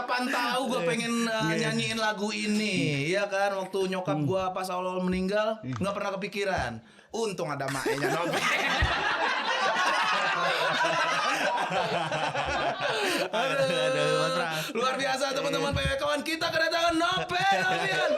kapan tahu gue pengen nyanyiin lagu ini, ya kan? Waktu nyokap gue pas awal meninggal, nggak pernah kepikiran. Untung ada maknya Nope. Aduh, Mas Pras. Luar biasa teman-teman PW kawan, kita kedatangan Nope Novian.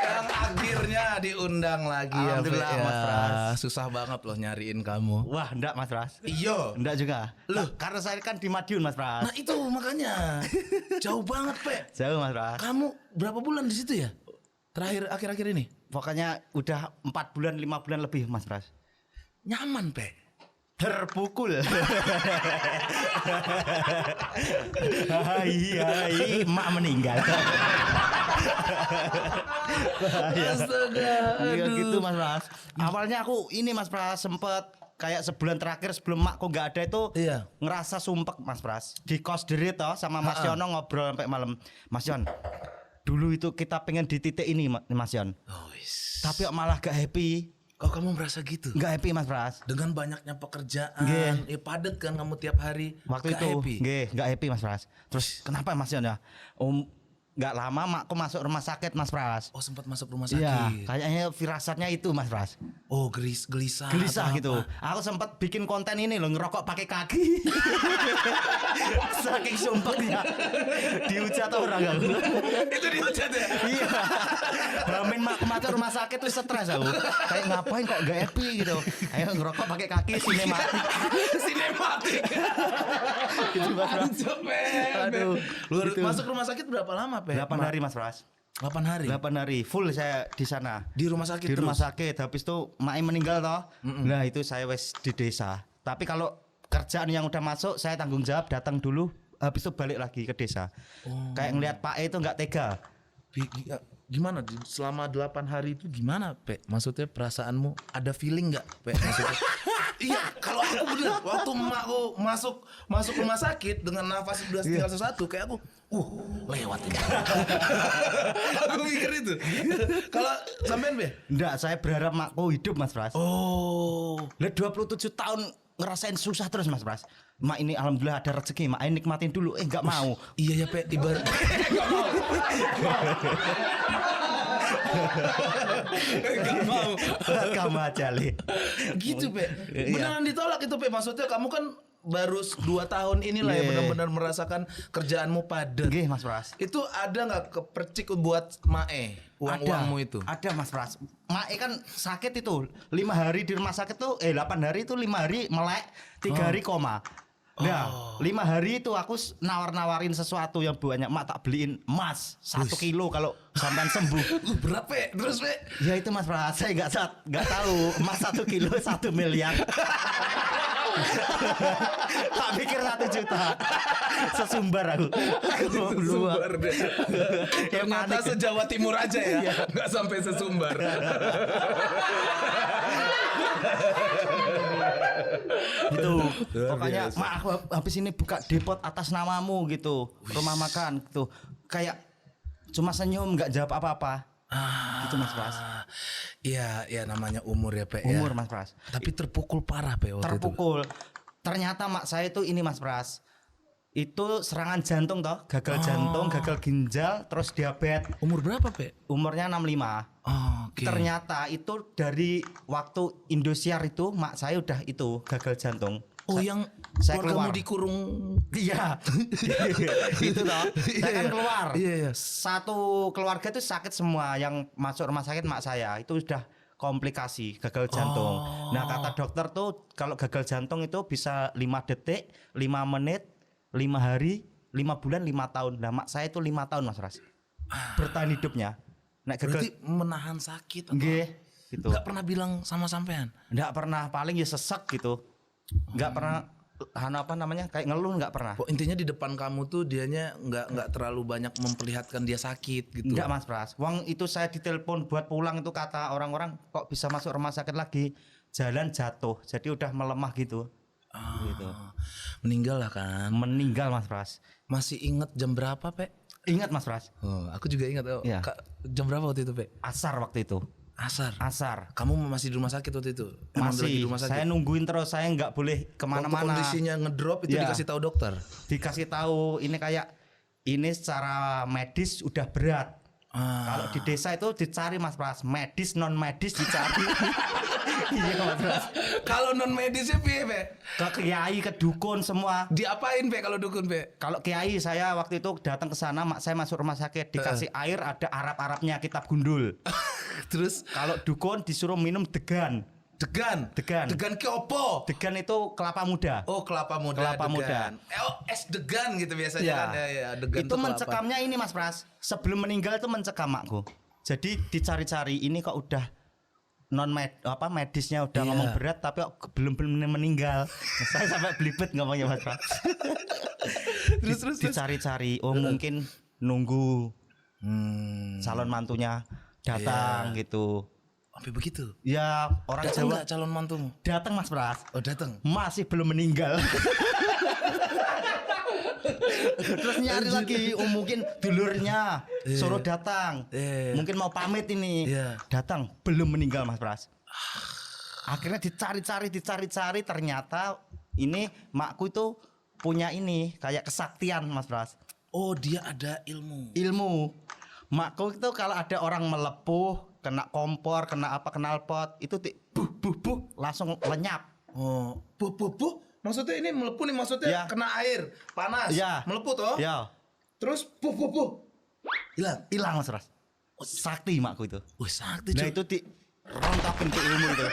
Yang akhirnya diundang lagi ya, Alhamdulillah, Pe, ya. Mas Pras. Susah banget loh nyariin kamu. Wah, enggak Mas Pras. Iya. Enggak juga. Loh, Karena saya kan di Madiun Mas Pras. nah itu makanya jauh banget, Pe. Jauh Mas Pras. Kamu berapa bulan di situ ya? Terakhir akhir-akhir ini? Pokoknya udah 4 bulan 5 bulan lebih Mas Pras. Nyaman, Pe. Terpukul. Hai, emak meninggal. Astaga. Iya Aduh. gitu Mas Pras. Awalnya aku ini Mas Pras sempet kayak sebulan terakhir sebelum makku nggak ada itu Iya. ngerasa sumpek Mas Pras. Di kos diri toh sama Mas Yono ngobrol sampai malam. Mas Yon, dulu itu kita pengen di titik ini Mas Yon. Oh, wis. Tapi kok malah gak happy. Kok kamu merasa gitu? Gak happy Mas Pras. Dengan banyaknya pekerjaan, Nggih. ya padat kan kamu tiap hari. Waktu Gak itu happy. gak happy Mas Pras. Terus kenapa Mas Yon ya? Gak lama makku masuk rumah sakit Mas Pras. Oh, sempat masuk rumah Iya, sakit. kayaknya firasatnya itu Mas Pras. Oh, gelisah. Gelisah atau gitu. apa? Aku sempat bikin konten ini loh, ngerokok pakai kaki. Saking sumpeknya. Dihujat orang aku. Itu dihujat ya? Iya. Hamin mak masuk rumah sakit tuh stres aku. Kayak ngapain kok gak happy gitu. Ayo ngerokok pakai kaki sinematik. Sinematik. Gitu Mas Pras. Anjir, Pe. Aduh, Luar, gitu. masuk rumah sakit berapa lama, Pe? 8 hari Mas Pras. 8 hari. 8 hari full saya di sana. Di rumah sakit Di rumah terus? sakit. Habis itu mak meninggal toh. Nah, itu saya wes di desa. Tapi kalau kerjaan yang udah masuk saya tanggung jawab, datang dulu, habis itu balik lagi ke desa. Kayak ngelihat Pak E itu nggak tega. Gimana selama 8 hari itu gimana, Pe? Maksudnya perasaanmu ada feeling nggak, Pe? Maksudnya iya, kalau aku bener waktu emakku masuk rumah sakit dengan nafas udah tinggal satu, kayak aku lewat ini. Aku mikir itu. Kalau sampean, Be? Enggak, saya berharap makku hidup Mas Pras. Oh, Lah 27 tahun ngerasain susah terus Mas Pras. Mak ini alhamdulillah ada rezeki, mak ini nikmatin dulu. Enggak mau. iya ya, Pe, ibarat enggak mau. Enggak mau. Kamu aja li. Gitu, Pe. Iya. Beneran ditolak itu, Pe. Maksudnya kamu kan baru 2 tahun inilah ya Iya. benar-benar merasakan kerjaanmu padat. Nggih Mas Pras. Itu ada nggak kepercik buat Mae uang-uangmu itu? Ada Mas Pras. Mak kan sakit itu 5 hari di rumah sakit tuh 8 hari itu 5 hari melek, 3 hari koma. Nah, 5 hari itu aku nawar-nawarin sesuatu yang banyak. Mak tak beliin emas 1 kilo kalau sampean sembuh. Berat, Pe. Terus, Pe. Ya itu Mas Pras, saya nggak tahu emas 1 kilo 1 miliar. Tak pikir 1 juta. Sesumbar aku. Sesumbar deh. Kayak Ternyata panik. se-Jawa Timur aja ya. Nggak sampai sesumbar. Gitu. Luar Pokoknya biasa. mak aku habis ini buka depot atas namamu gitu. Rumah makan gitu. Kayak cuma senyum nggak jawab apa-apa. Gitu Mas Pras. Iya, ya namanya umur ya, Pe. Umur ya. Mas Pras. Tapi terpukul parah, Pe, waktu itu. Terpukul. Ternyata mak saya itu ini Mas Pras. Itu serangan jantung toh, gagal jantung, gagal ginjal, terus diabetes. Umur berapa, Pe? Umurnya 65. Oh, oke. Ternyata itu dari waktu Indosiar itu mak saya udah itu gagal jantung. Oh, yang saya keluargamu keluar. dikurung. Iya. Itu toh. Saya kan keluar. Iya, iya. Satu keluarga itu sakit semua, yang masuk rumah sakit mak saya itu udah komplikasi gagal jantung. Nah, kata dokter tuh kalau gagal jantung itu bisa 5 detik, 5 menit, 5 hari, 5 bulan, 5 tahun. Nah, mak saya itu 5 tahun Mas Ras. Bertahan hidupnya. Nah, Berarti gagal menahan sakit atau nggih gitu. nggak pernah bilang sama sampean? Nggak pernah, paling ya sesek gitu. Nggak pernah apa namanya kayak ngeluh, nggak pernah. Oh, intinya di depan kamu tuh dianya nggak terlalu banyak memperlihatkan dia sakit gitu. Enggak Mas Pras. Wong itu saya ditelepon buat pulang itu kata orang-orang kok bisa masuk rumah sakit lagi, jalan jatuh. Jadi udah melemah gitu. Gitu. Meninggal lah kan. Meninggal Mas Pras. Masih inget jam berapa, Pe? Ingat Mas Pras. Oh, aku juga ingat. Oh, Iya. jam berapa waktu itu, Pe? Asar waktu itu. Asar. Kamu masih di rumah sakit waktu itu? Emang lagi di Masih, rumah sakit? saya nungguin terus, saya nggak boleh Waktu kemana-mana. kondisinya ngedrop itu Iya. dikasih tahu dokter. Dikasih tahu ini kayak ini secara medis udah berat. Kalau di desa itu dicari Mas Pras, medis non medis dicari. Iya Mas Pras. Kalau non medisnya piye, Pe? Ke kiai, ke dukun semua. Diapain, Pe, kalau dukun, Pe? Kalau kiai saya waktu itu datang ke sana, saya masuk rumah sakit dikasih air ada Arab-Arabnya kitab gundul. Terus Kalau dukun disuruh minum degan. degan. Degan. Degan ke opo? Degan itu kelapa muda. Oh, kelapa muda. Kelapa degan. Oh, es degan gitu biasanya Iya. kan. Ya, degan Itu tuh kelapa. mencekamnya ini Mas Pras. Sebelum meninggal itu mencekam makku. Jadi dicari-cari ini kok udah medisnya udah Iya. ngomong berat tapi kok belum meninggal. Saya sampai belibet ngomongnya Mas Pras. Terus. Dicari-cari, mungkin nunggu calon mantunya datang gitu. Sampai begitu. Ya orang Datang Jawa nggak calon mantumu? datang Mas Pras. Oh, datang. Masih belum meninggal. Terus nyari lagi, mungkin dulurnya suruh datang. Iya. Mungkin mau pamit ini. Iya. Datang, belum meninggal Mas Pras. Akhirnya dicari-cari ternyata ini makku itu punya ini kayak kesaktian Mas Pras. Oh, dia ada ilmu. Ilmu. Makku itu kalau ada orang melepuh, kena kompor, kena apa knalpot, itu buh langsung lenyap. Oh, buh. Maksudnya ini melepuh nih, maksudnya Ya. kena air panas. Ya. Melepuh toh? Ya, Terus buh. Hilang. hilang Mas Pras. Sakti makku itu. Wih, sakti, Nah cuy. itu di rontokin tuh ilmu itu.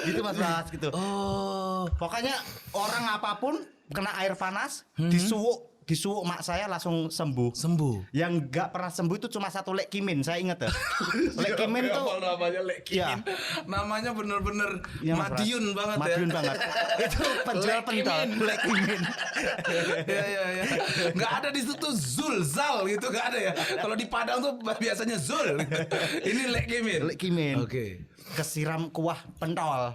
Gitu Mas Pras gitu. Oh. Pokoknya orang apapun kena air panas, disuwuk mak saya langsung sembuh. Yang nggak pernah sembuh itu cuma satu Lek Kimin, saya inget ya. Lek Kimin tuh namanya Lek Kimin. Ya. Namanya bener-bener Iya, Mas Pras. Madiun banget ya. Madiun banget. Itu penjual Lek pentol Kimin. Lek Kimin. Iya. Nggak ada di situ Zal gitu, nggak ada ya. Kalau di Padang tuh biasanya Zul. Ini Lek Kimin. Lek Kimin. Oke. Kesiram kuah pentol.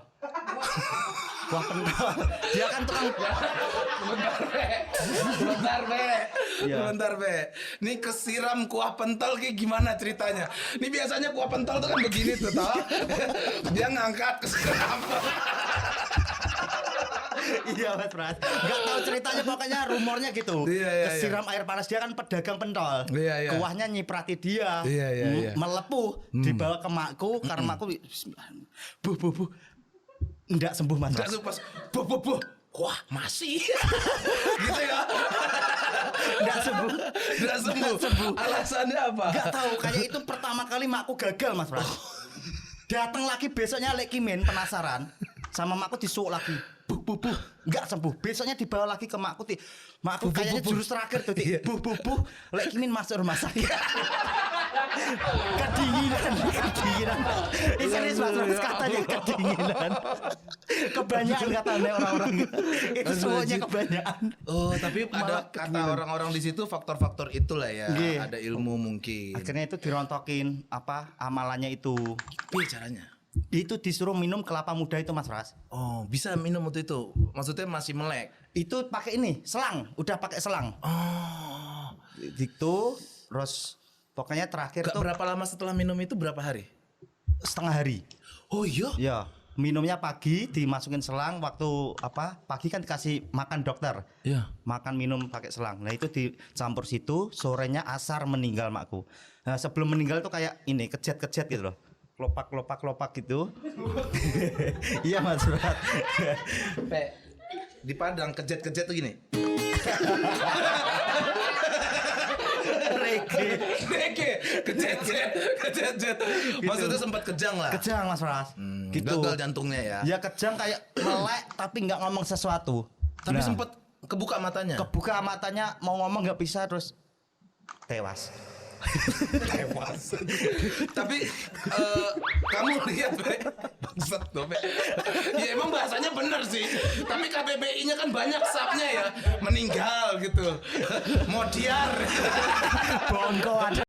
Kuah pentol. Dia kan tukang Bentar, Be. Nih kesiram kuah pentol kayak gimana ceritanya? Nih biasanya kuah pentol tuh kan begini tuh, toh. Dia ngangkat kesiram. Iya Mas Pras. Gak tahu ceritanya, pokoknya rumornya gitu. Iya. Kesiram air panas, dia kan pedagang pentol. Iya. Kuahnya nyiprati dia. Iya. Melepuh dibawa ke makku karena makku buh. Enggak sembuh Mas Gak Pras. tuh pas buh. Wah, masih. Gitu ya. Enggak sembuh. Gak sembuh. Alasannya apa? Gak tahu, kayak itu pertama kali makku gagal Mas Pras. Datang lagi besoknya Lek Kimin penasaran sama makku disuuk lagi. Buh. Enggak sembuh. Besoknya dibawa lagi ke makku. Makku kayaknya jurus terakhir tuh. Buh. Lek Kimin masuk rumah sakit. Kedinginan. Ini serius Mas Pras, katanya kedinginan. Kebanyakan katanya orang-orang. Itu semuanya kebanyakan. Oh, tapi ada Malah kata kedinginan. orang-orang di situ faktor-faktor itulah ya. Iya. Ada ilmu mungkin. Akhirnya itu dirontokin amalannya itu. Tapi caranya. Itu disuruh minum kelapa muda itu Mas Pras. Oh, bisa minum waktu itu. Maksudnya masih melek. Itu pakai ini selang, udah pakai selang. Oh. Gitu, terus pokoknya terakhir Gak tuh berapa lama setelah minum itu berapa hari? setengah hari. Oh iya. Ya, minumnya pagi dimasukin selang, waktu pagi kan dikasih makan dokter. Iya. Makan minum pakai selang. Nah itu dicampur situ, sorenya asar meninggal makku. Nah sebelum meninggal tuh kayak ini kejet gitu loh. Kelopak gitu. Iya Mas Pras. Di Padang kejet-kejet tuh gini. Rege, kejet. Maksudnya sempat kejang lah. Kejang Mas Pras. Gitu. Gagal jantungnya ya. Ya kejang kayak melek tapi nggak ngomong sesuatu. Tapi Nah, sempat kebuka matanya. kebuka matanya mau ngomong nggak bisa terus tewas. Tapi kamu lihat, Be. Bangsat tuh, Be. Ya emang bahasanya bener sih. Tapi KBBI-nya kan banyak sapnya ya. Meninggal gitu. Modiar. Bongko ada.